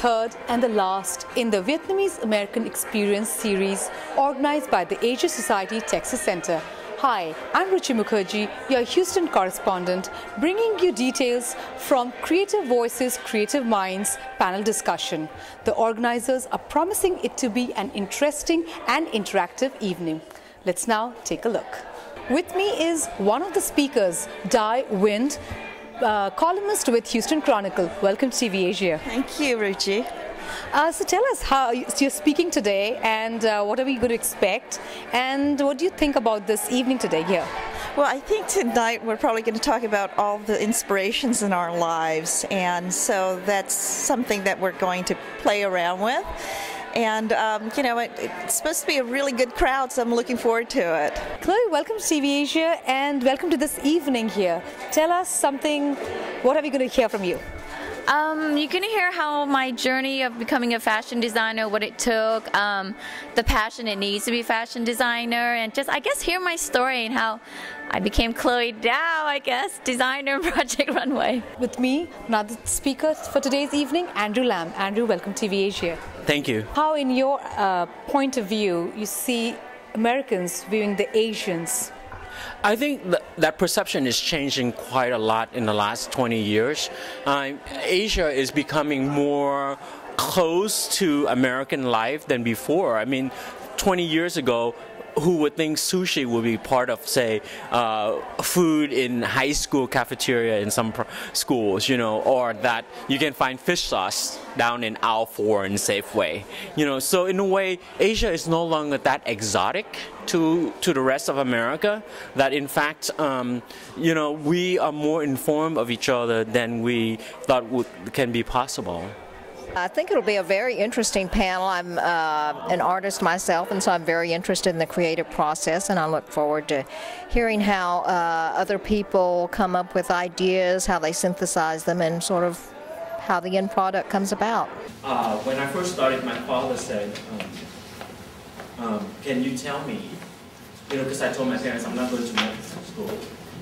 third and the last in the Vietnamese American Experience series organized by the Asia Society Texas Center. Hi, I'm Ruchi Mukherjee, your Houston correspondent, bringing you details from Creative Voices, Creative Minds panel discussion. The organizers are promising it to be an interesting and interactive evening. Let's now take a look. With me is one of the speakers, Dai Huynh, columnist with Houston Chronicle. Welcome to TV Asia. Thank you, Ruchi. So tell us how you're speaking today, and what are we going to expect, and what do you think about this evening today here? Well, I think tonight we're probably going to talk about all the inspirations in our lives, and so that's something that we're going to play around with. And, you know, it's supposed to be a really good crowd, so I'm looking forward to it. Chloe, welcome to TV Asia, and welcome to this evening here. Tell us something, what are we going to hear from you? You're going to hear how my journey of becoming a fashion designer, what it took, the passion it needs to be a fashion designer, and just, I guess, hear my story and how I became Chloe Dao, I guess, designer Project Runway. With me, another speaker for today's evening, Andrew Lam. Andrew, welcome to TV Asia. Thank you. How, in your point of view, you see Americans viewing the Asians? I think that perception is changing quite a lot in the last 20 years. Asia is becoming more close to American life than before. I mean, 20 years ago, who would think sushi would be part of, say, food in high school cafeteria in some schools, you know, or that you can find fish sauce down in aisle 4 in Safeway, you know. So in a way, Asia is no longer that exotic to the rest of America, that in fact, you know, we are more informed of each other than we thought can be possible. I think it'll be a very interesting panel. I'm an artist myself, and so I'm very interested in the creative process, and I look forward to hearing how other people come up with ideas, how they synthesize them, and sort of how the end product comes about. When I first started, my father said, can you tell me, you know, because I told my parents I'm not going to medical school,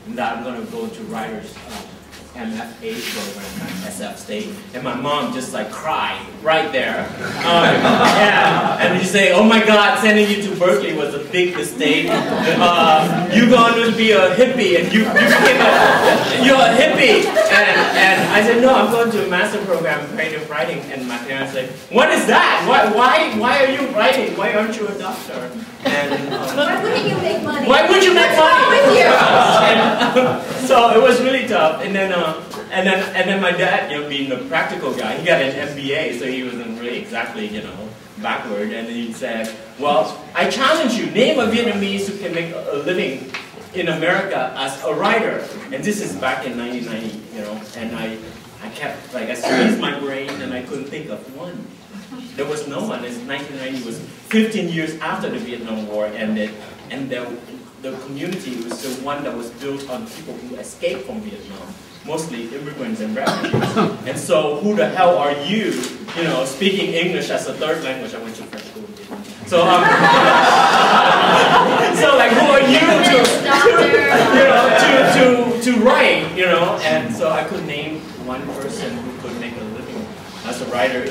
and that I'm going to go to writers MFA program at SF State, and my mom just like cried right there. Yeah, and you say, "Oh my God, sending you to Berkeley was a big mistake. You're going to be a hippie, and you're a hippie." And I said, "No, I'm going to a master program in creative writing." And my parents said, "What is that? Why are you writing? Why aren't you a doctor?" And why wouldn't you make money? Why would you make money? What's wrong with you? So it was really tough, and then my dad, you know, being the practical guy, he got an MBA, so he wasn't really exactly, you know, backward. And then he said, "Well, I challenge you, name a Vietnamese who can make a living in America as a writer." And this is back in 1990, you know, and I kept, like, I squeezed my brain and I couldn't think of one. There was no one. 1990 was 15 years after the Vietnam War ended, and the community was the one that was built on people who escaped from Vietnam, mostly immigrants and refugees. And so, who the hell are you, you know, speaking English as a third language? I went to French school in Vietnam. So, so like, who are you to write, you know? And so I could name one person who could make a living as a writer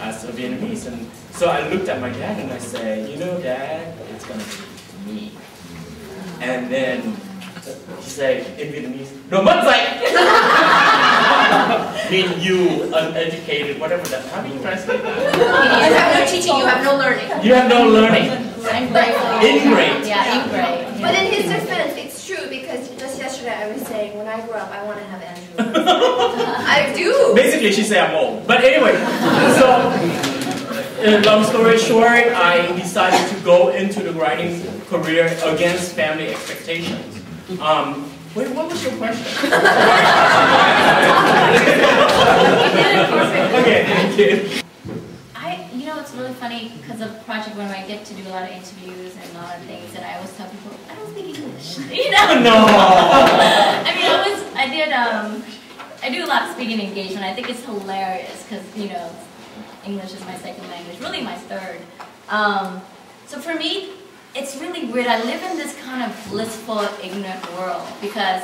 as a Vietnamese. And so I looked at my dad and I said, "You know, Dad, it's gonna be me." And then he said in Vietnamese, "No, mất dạy." Mean you, uneducated, whatever that. How do you translate that? You have no teaching, you have no learning. You have no learning. Ingrate. Yeah, ingrate. But in his defense, it's true, because just yesterday I was saying, when I grow up, I want to have Andrew. I do. Basically, she said I'm old. But anyway, so long story short, I decided to go into the writing career against family expectations. Wait, what was your question? Okay, thank you. You know, it's really funny because of Project Runway, I get to do a lot of interviews and a lot of things, and I always tell people, I don't speak English. You know? No. I mean, I do a lot of speaking engagement. I think it's hilarious because, you know, English is my second language, really my third. So for me, it's really weird. I live in this kind of blissful, ignorant world because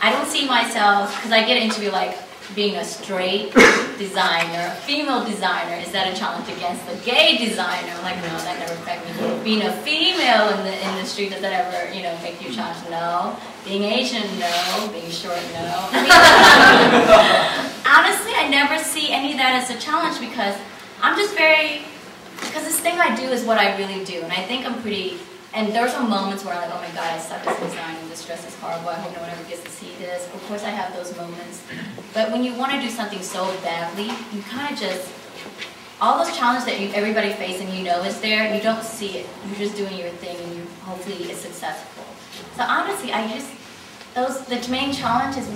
I don't see myself, because I get an interview like, being a straight designer, a female designer, is that a challenge against the gay designer? I'm like, no, that never affected me. Being a female in the industry, does that ever, you know, make you challenge? No. Being Asian, no. Being short, no. I mean, honestly, I never see any of that as a challenge because I'm just because this thing I do is what I really do, and I think I'm pretty. And there are some moments where I'm like, oh my God, I suck at design, this dress is horrible, I hope no one ever gets to see this. Of course I have those moments. But when you want to do something so badly, you kind of just, all those challenges that everybody faces and you know is there, you don't see it. You're just doing your thing and hopefully it's successful. So honestly, the main challenge is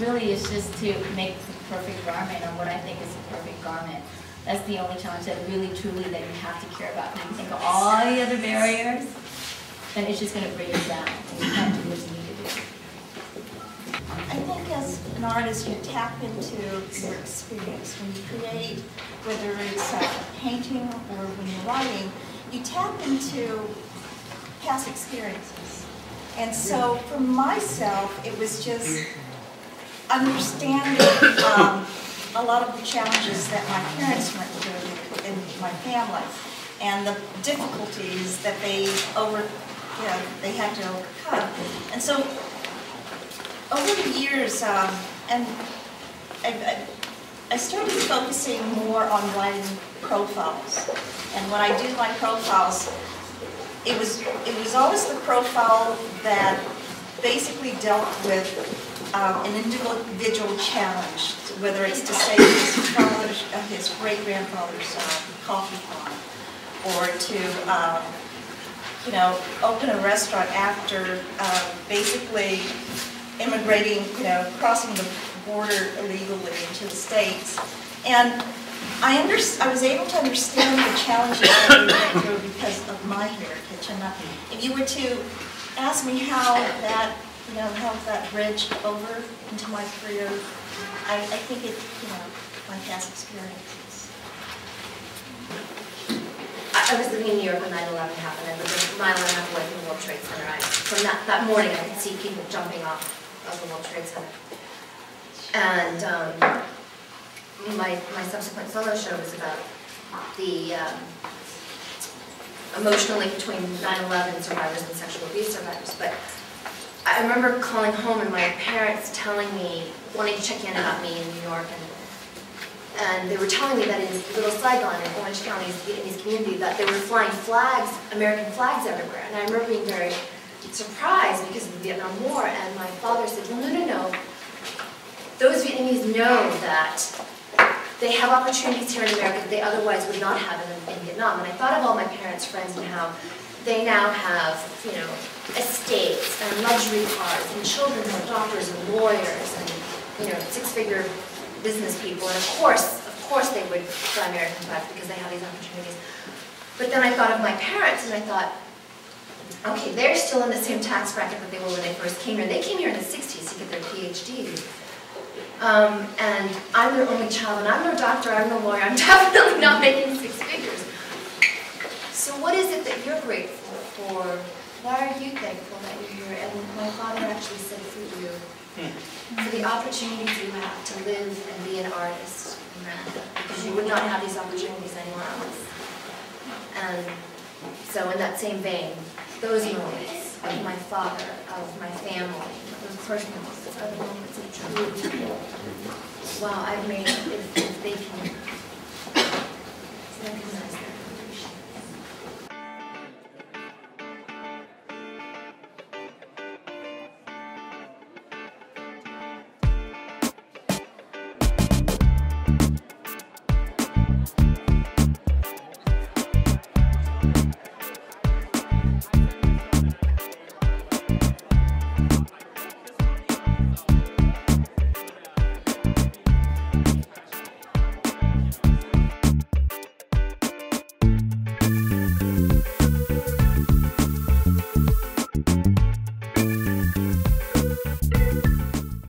just to make the perfect garment or what I think is the perfect garment. That's the only challenge that really, truly, that you have to care about. When you think of all the other barriers, then it's just going to bring you down, and you can't do what you need to do. I think as an artist, you tap into your experience. When you create, whether it's a painting or when you're writing, you tap into past experiences. And so for myself, it was just understanding a lot of the challenges that my parents went through in my family and the difficulties that they had to overcome. And so over the years, and I started focusing more on writing profiles. And when I do my profiles, it was always the profile that basically dealt with an individual challenge, whether it's to save his great-grandfather's coffee farm, or to open a restaurant after basically immigrating, crossing the border illegally into the States. And I was able to understand the challenges that we went through because of my heritage. And if you were to ask me how that bridged over into my career, I think it, my past experiences. I was living in New York when 9/11 happened. I lived a mile and a half away from the World Trade Center. From that morning, I could see people jumping off of the World Trade Center. And my subsequent solo show was about the emotional link between 9/11 survivors and sexual abuse survivors. But I remember calling home and my parents telling me, wanting to check in about me in New York, and they were telling me that in Little Saigon, in Orange County's Vietnamese community, that they were flying flags, American flags everywhere. And I remember being very surprised because of the Vietnam War, and my father said, well, no. Those Vietnamese know that they have opportunities here in America that they otherwise would not have in Vietnam. And I thought of all my parents' friends and how they now have, estates and luxury cars and children who are doctors and lawyers and, six-figure business people. And of course they would fly American flags because they have these opportunities. But then I thought of my parents and I thought, okay, they're still in the same tax bracket that they were when they first came here. They came here in the 60s to get their PhDs. And I'm their only child, and I'm no doctor, I'm no lawyer, I'm definitely not making six figures. So what is it that you're grateful for? Why are you thankful that you're here? And my father actually said for you, for the opportunities you have to live and be an artist in America, because you would not have these opportunities anywhere else. And so in that same vein, those moments of my father, of my family, those personal moments, are the moments of truth. Wow, I've made it, if they can